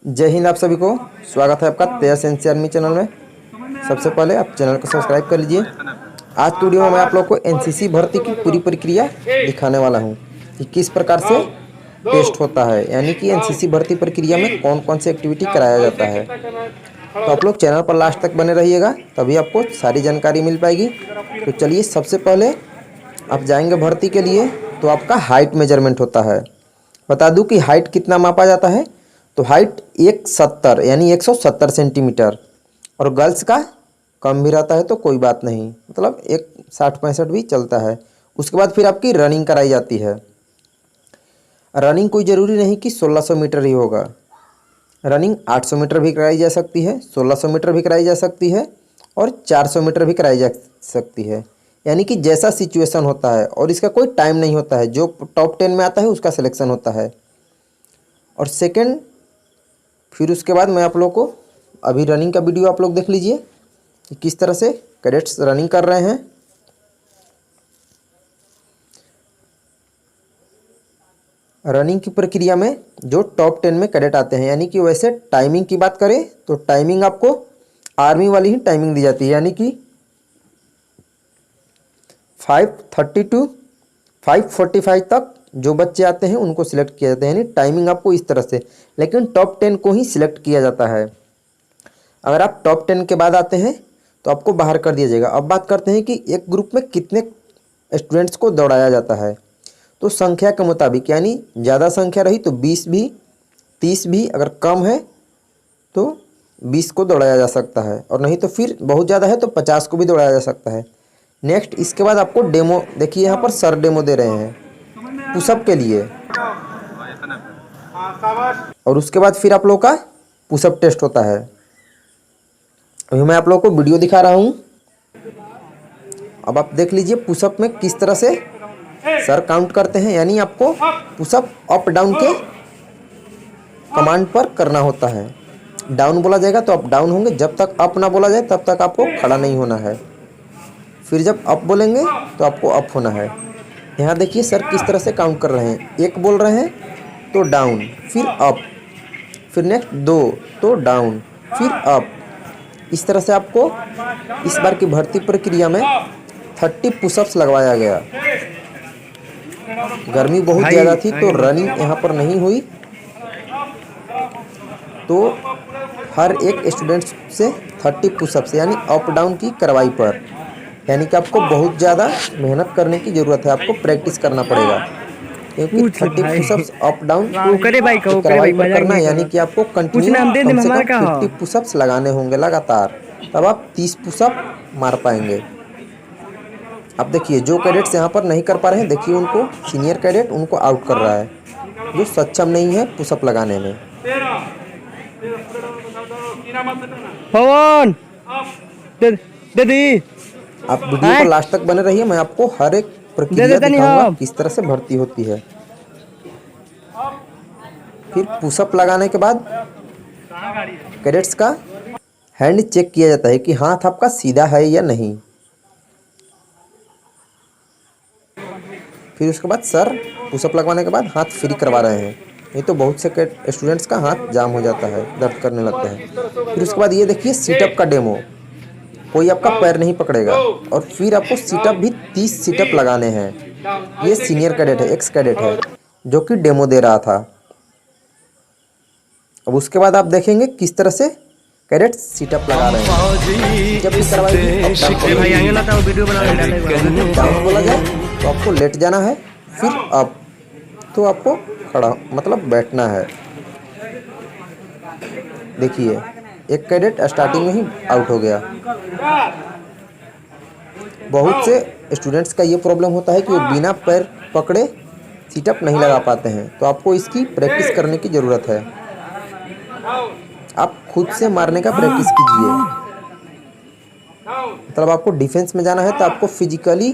जय हिंद। आप सभी को स्वागत है आपका तेज एनसी आर्मी चैनल में। सबसे पहले आप चैनल को सब्सक्राइब कर लीजिए। आज की वीडियो में मैं आप लोग को एनसीसी भर्ती की पूरी प्रक्रिया दिखाने वाला हूं कि किस प्रकार से टेस्ट होता है, यानी कि एनसीसी भर्ती प्रक्रिया में कौन कौन सी एक्टिविटी कराया जाता है। तो आप लोग चैनल पर लास्ट तक बने रहिएगा, तभी आपको सारी जानकारी मिल पाएगी। तो चलिए, सबसे पहले आप जाएंगे भर्ती के लिए तो आपका हाइट मेजरमेंट होता है। बता दूं कि हाइट कितना मापा जाता है। तो हाइट 170 यानी 170 सेंटीमीटर, और गर्ल्स का कम भी रहता है तो कोई बात नहीं, मतलब 160-65 भी चलता है। उसके बाद फिर आपकी रनिंग कराई जाती है। रनिंग कोई ज़रूरी नहीं कि 1600 मीटर ही होगा। रनिंग 800 मीटर भी कराई जा सकती है, 1600 मीटर भी कराई जा सकती है, और 400 मीटर भी कराई जा सकती है। यानी कि जैसा सिचुएशन होता है, और इसका कोई टाइम नहीं होता है। जो टॉप 10 में आता है उसका सिलेक्शन होता है। और सेकंड, फिर उसके बाद मैं आप लोग को अभी रनिंग का वीडियो आप लोग देख लीजिए कि किस तरह से कैडेट्स रनिंग कर रहे हैं। रनिंग की प्रक्रिया में जो टॉप 10 में कैडेट आते हैं, यानी कि वैसे टाइमिंग की बात करें तो टाइमिंग आपको आर्मी वाली ही टाइमिंग दी जाती है, यानी कि 5:30 टू 5:45 तक जो बच्चे आते हैं उनको सिलेक्ट किया जाता है। यानी टाइमिंग आपको इस तरह से, लेकिन टॉप 10 को ही सिलेक्ट किया जाता है। अगर आप टॉप 10 के बाद आते हैं तो आपको बाहर कर दिया जाएगा। अब बात करते हैं कि एक ग्रुप में कितने स्टूडेंट्स को दौड़ाया जाता है। तो संख्या के मुताबिक, यानी ज़्यादा संख्या रही तो 20 भी, 30 भी, अगर कम है तो 20 को दौड़ाया जा सकता है, और नहीं तो फिर बहुत ज़्यादा है तो 50 को भी दौड़ाया जा सकता है। नेक्स्ट, इसके बाद आपको डेमो देखिए, यहाँ पर सर डेमो दे रहे हैं पुशअप के लिए, और उसके बाद फिर आप लोग का पुशअप टेस्ट होता है। अभी मैं आप लोग को वीडियो दिखा रहा हूँ। अब आप देख लीजिए पुशअप में किस तरह से सर काउंट करते हैं। यानी आपको पुशअप अप डाउन के कमांड पर करना होता है। डाउन बोला जाएगा तो आप डाउन होंगे, जब तक अप ना बोला जाए तब तक आपको खड़ा नहीं होना है। फिर जब अप बोलेंगे तो आपको अप होना है। यहाँ देखिए सर किस तरह से काउंट कर रहे हैं। एक बोल रहे हैं तो डाउन, फिर अप, फिर नेक्स्ट 2 तो डाउन, फिर अप। इस तरह से आपको इस बार की भर्ती प्रक्रिया में 30 पुशअप्स लगवाया गया। गर्मी बहुत ज़्यादा थी तो रनिंग यहाँ पर नहीं हुई, तो हर एक स्टूडेंट से 30 पुशअप्स यानी अप डाउन की करवाई पर, यानी कि आपको बहुत ज़्यादा मेहनत करने की ज़रूरत है। आपको प्रैक्टिस करना पड़ेगा, क्योंकि 30 पुशअप्स अप डाउन की करवाई पर करना, यानी कि आपको कंटिन्यू कम से कम 50 पुशअप्स लगाने होंगे लगातार, तब आप 30 पुशअप मार पाएंगे। अब देखिए जो कैडेट्स यहाँ पर नहीं कर पा रहे हैं, देखिए उनको सीनियर कैडेट उनको आउट कर रहा है, जो सक्षम नहीं है पुशअप लगाने में। पवन दीदी, आप वीडियो को लास्ट तक बने रहिए, मैं आपको हर एक प्रक्रिया दिखाऊंगा किस तरह से भर्ती होती है। फिर पुशअप लगाने के बाद कैडेट्स का हैंड चेक किया जाता है कि हाथ आपका सीधा है या नहीं। फिर उसके बाद सर पुशअप लगवाने के बाद हाथ फ्री करवा रहे हैं, नहीं तो बहुत से स्टूडेंट्स का हाथ जाम हो जाता है, दर्द करने लगता है। फिर उसके बाद ये देखिए सीटअप का डेमो, कोई आपका पैर नहीं पकड़ेगा, और फिर आपको सीटअप भी 30 सीटअप लगाने हैं। ये सीनियर कैडेट है, एक्स कैडेट है, जो कि डेमो दे रहा था। अब उसके बाद आप देखेंगे किस तरह से कैडेट सीटअप लगा रहे हैं। जब भी डाउन बोला जाए तो आपको लेट जाना है, फिर अप तो आपको खड़ा मतलब बैठना है। देखिए एक कैडेट स्टार्टिंग में ही आउट हो गया। बहुत से स्टूडेंट्स का ये प्रॉब्लम होता है कि वो बिना पैर पकड़े सीटअप नहीं लगा पाते हैं, तो आपको इसकी प्रैक्टिस करने की ज़रूरत है। आप खुद से मारने का प्रैक्टिस कीजिए। मतलब आपको डिफेंस में जाना है तो आपको फिजिकली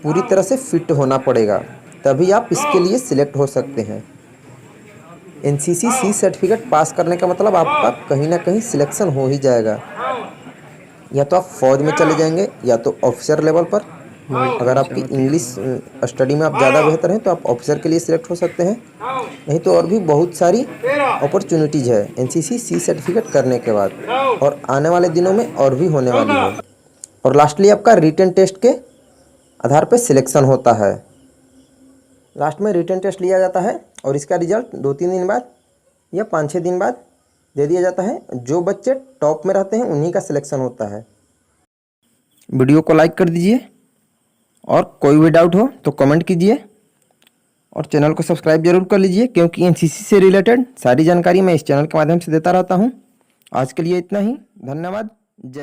पूरी तरह से फिट होना पड़ेगा, तभी आप इसके लिए सिलेक्ट हो सकते हैं। एनसीसी सी सर्टिफिकेट पास करने का मतलब आपका कहीं ना कहीं सिलेक्शन हो ही जाएगा। या तो आप फौज में चले जाएंगे, या तो ऑफिसर लेवल पर, अगर आपकी इंग्लिश स्टडी में आप ज़्यादा बेहतर हैं तो आप ऑफिसर के लिए सिलेक्ट हो सकते हैं। नहीं तो और भी बहुत सारी अपॉर्चुनिटीज़ है एनसीसी सी सर्टिफिकेट करने के बाद, और आने वाले दिनों में और भी होने वाली है। और लास्टली आपका रिटन टेस्ट के आधार पर सिलेक्शन होता है। लास्ट में रिटन टेस्ट लिया जाता है और इसका रिजल्ट 2-3 दिन बाद या 5-6 दिन बाद दे दिया जाता है। जो बच्चे टॉप में रहते हैं उन्हीं का सिलेक्शन होता है। वीडियो को लाइक कर दीजिए और कोई भी डाउट हो तो कमेंट कीजिए और चैनल को सब्सक्राइब जरूर कर लीजिए, क्योंकि एनसीसी से रिलेटेड सारी जानकारी मैं इस चैनल के माध्यम से देता रहता हूं। आज के लिए इतना ही। धन्यवाद। जय